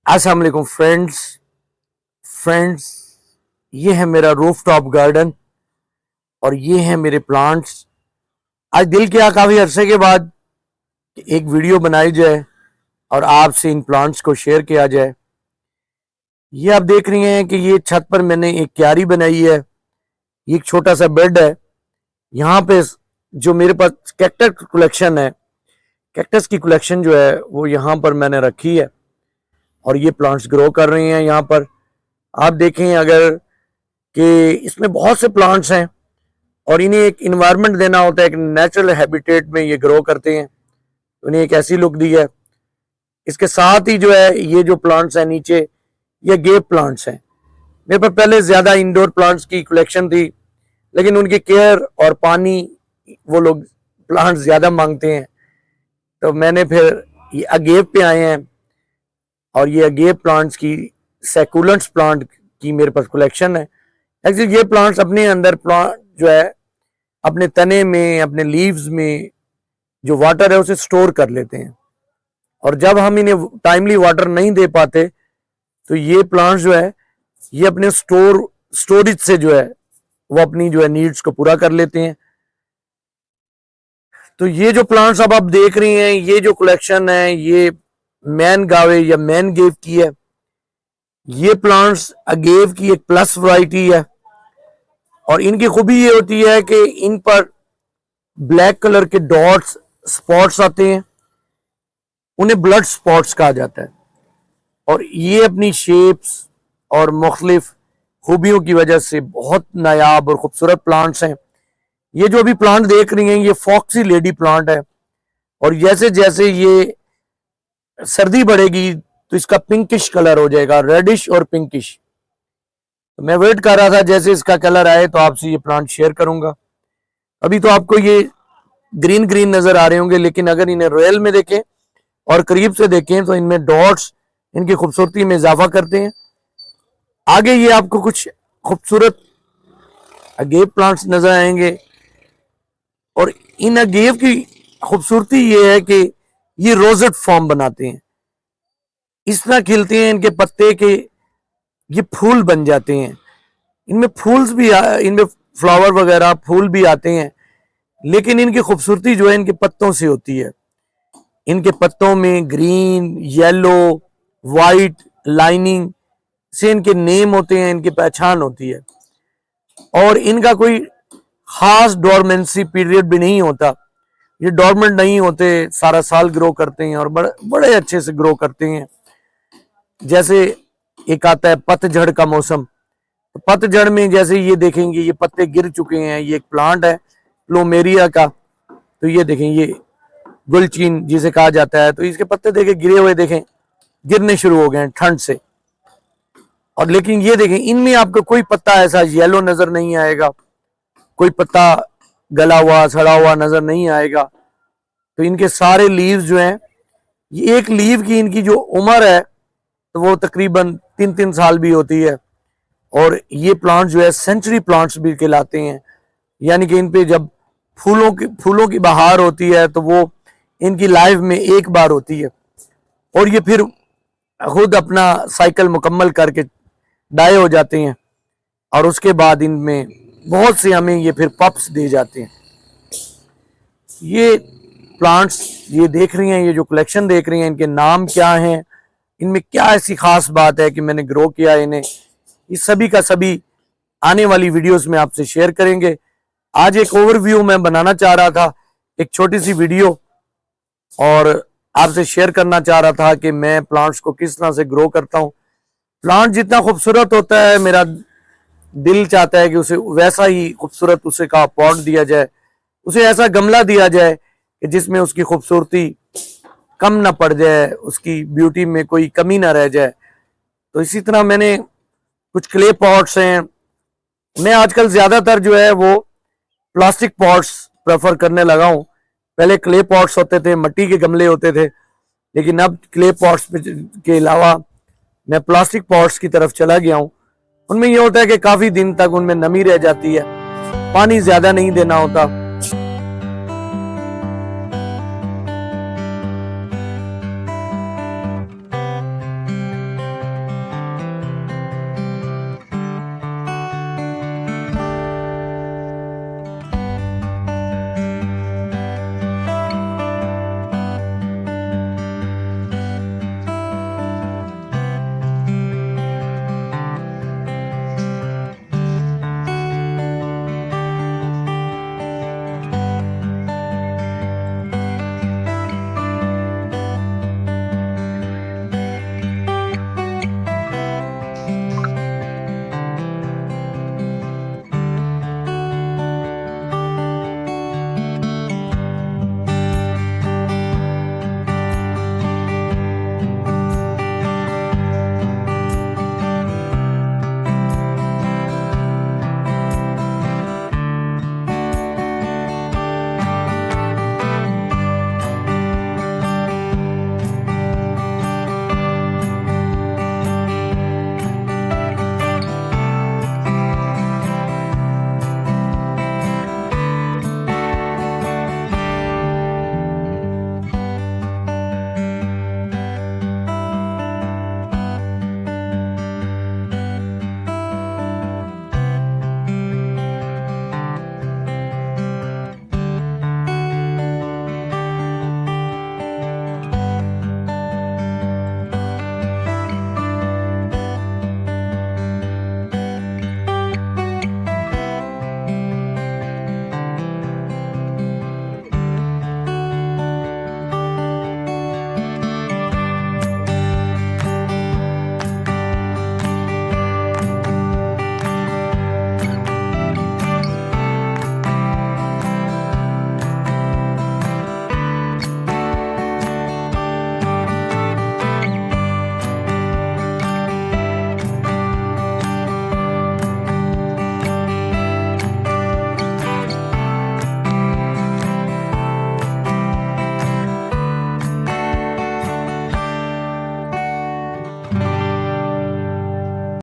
अस्सलाम वालेकुम फ्रेंड्स, ये है मेरा रूफ टॉप गार्डन और ये है मेरे प्लांट्स। आज दिल किया काफ़ी अरसे के बाद एक वीडियो बनाई जाए और आपसे इन प्लांट्स को शेयर किया जाए। ये आप देख रही हैं कि ये छत पर मैंने एक क्यारी बनाई है। ये एक छोटा सा बेड है। यहाँ पे जो मेरे पास कैक्टस कलेक्शन है, कैक्टस की कलेक्शन जो है वो यहाँ पर मैंने रखी है और ये प्लांट्स ग्रो कर रहे हैं। यहाँ पर आप देखें अगर कि इसमें बहुत से प्लांट्स हैं और इन्हें एक इन्वायरमेंट देना होता है, एक नेचुरल हैबिटेट में ये ग्रो करते हैं, उन्हें एक ऐसी लुक दी है। इसके साथ ही जो है ये जो प्लांट्स हैं नीचे, ये गेप प्लांट्स हैं। मेरे पास पहले ज़्यादा इंडोर प्लांट्स की कलेक्शन थी, लेकिन उनकी केयर और पानी वो लोग प्लांट्स ज़्यादा मांगते हैं, तो मैंने फिर ये अगेव पे आए हैं और ये अगेव प्लांट्स की सैकुलेंट्स प्लांट की मेरे पास कलेक्शन है। एक्चुअली ये प्लांट्स अपने अंदर प्लांट जो है अपने तने में, अपने लीव्स में जो वाटर है उसे स्टोर कर लेते हैं, और जब हम इन्हें टाइमली वाटर नहीं दे पाते तो ये प्लांट्स जो है ये अपने स्टोरेज से जो है वो अपनी जो है नीड्स को पूरा कर लेते हैं। तो ये जो प्लांट्स अब आप देख रही हैं, ये जो कलेक्शन है ये मैन गावे या मैन गेव की है। ये प्लांट्स अगेव की एक प्लस वैरायटी है और इनकी खूबी ये होती है कि इन पर ब्लैक कलर के डॉट्स, स्पॉट्स आते हैं, उन्हें ब्लड स्पॉट्स कहा जाता है। और ये अपनी शेप्स और मुख्तलिफ खूबियों की वजह से बहुत नायाब और खूबसूरत प्लांट्स हैं। ये जो अभी प्लांट देख रही हैं ये फॉक्सी लेडी प्लांट है, और जैसे जैसे ये सर्दी बढ़ेगी तो इसका पिंकिश कलर हो जाएगा, रेडिश और पिंकिश। तो मैं वेट कर रहा था जैसे इसका कलर आए तो आपसे ये प्लांट शेयर करूंगा। अभी तो आपको ये ग्रीन ग्रीन नजर आ रहे होंगे, लेकिन अगर इन्हें रियल में देखें और करीब से देखें तो इनमें डॉट्स इनकी खूबसूरती में इजाफा करते हैं। आगे ये आपको कुछ खूबसूरत अगेव प्लांट्स नजर आएंगे, और इन अगेव की खूबसूरती ये है कि ये रोजेट फॉर्म बनाते हैं, इस तरह खिलते हैं इनके पत्ते के, ये फूल बन जाते हैं। इनमें फूल्स भी इनमें फ्लावर वगैरह फूल भी आते हैं, लेकिन इनकी खूबसूरती जो है इनके पत्तों से होती है। इनके पत्तों में ग्रीन, येलो, वाइट लाइनिंग से इनके नेम होते हैं, इनकी पहचान होती है, और इनका कोई खास डोरमेंसी पीरियड भी नहीं होता। ये डोरमेंट नहीं होते, सारा साल ग्रो करते हैं और बड़े अच्छे से ग्रो करते हैं। जैसे एक आता है पतझड़ का मौसम, तो पतझड़ में जैसे ये देखेंगे ये पत्ते गिर चुके हैं। ये एक प्लांट है प्लूमेरिया का, तो ये देखें ये गुलचीन जिसे कहा जाता है, तो इसके पत्ते देखें गिरे हुए, देखें गिरने शुरू हो गए हैं ठंड से। और लेकिन ये देखें इनमें आपको कोई पत्ता ऐसा येलो नजर नहीं आएगा, कोई पत्ता गला हुआ सड़ा हुआ नजर नहीं आएगा। तो इनके सारे लीव्स जो हैं, ये एक लीव की इनकी जो उम्र है तो वो तकरीबन 3-3 साल भी होती है। और ये प्लांट जो है सेंचुरी प्लांट्स भी कहलाते हैं, यानी कि इन पे जब फूलों की बहार होती है तो वो इनकी लाइफ में एक बार होती है, और ये फिर खुद अपना साइकिल मुकम्मल करके डाई हो जाते हैं, और उसके बाद इनमें बहुत से हमें ये फिर पप्स दे जाते हैं। ये प्लांट्स ये देख रही हैं, ये जो कलेक्शन देख रही हैं, इनके नाम क्या हैं, इनमें क्या ऐसी खास बात है कि मैंने ग्रो किया इन्हें, इस सभी का सभी आने वाली वीडियोस में आपसे शेयर करेंगे। आज एक ओवरव्यू मैं बनाना चाह रहा था, एक छोटी सी वीडियो, और आपसे शेयर करना चाह रहा था कि मैं प्लांट्स को किस तरह से ग्रो करता हूँ। प्लांट जितना खूबसूरत होता है, मेरा दिल चाहता है कि उसे वैसा ही खूबसूरत उसे का पॉट दिया जाए, उसे ऐसा गमला दिया जाए कि जिसमें उसकी खूबसूरती कम ना पड़ जाए, उसकी ब्यूटी में कोई कमी ना रह जाए। तो इसी तरह मैंने कुछ क्ले पॉट्स हैं। मैं आजकल ज्यादातर जो है वो प्लास्टिक पॉट्स प्रेफर करने लगा हूँ। पहले क्ले पॉट्स होते थे, मिट्टी के गमले होते थे, लेकिन अब क्ले पॉट्स के अलावा मैं प्लास्टिक पॉट्स की तरफ चला गया हूँ। उनमें यह होता है कि काफी दिन तक उनमें नमी रह जाती है, पानी ज्यादा नहीं देना होता,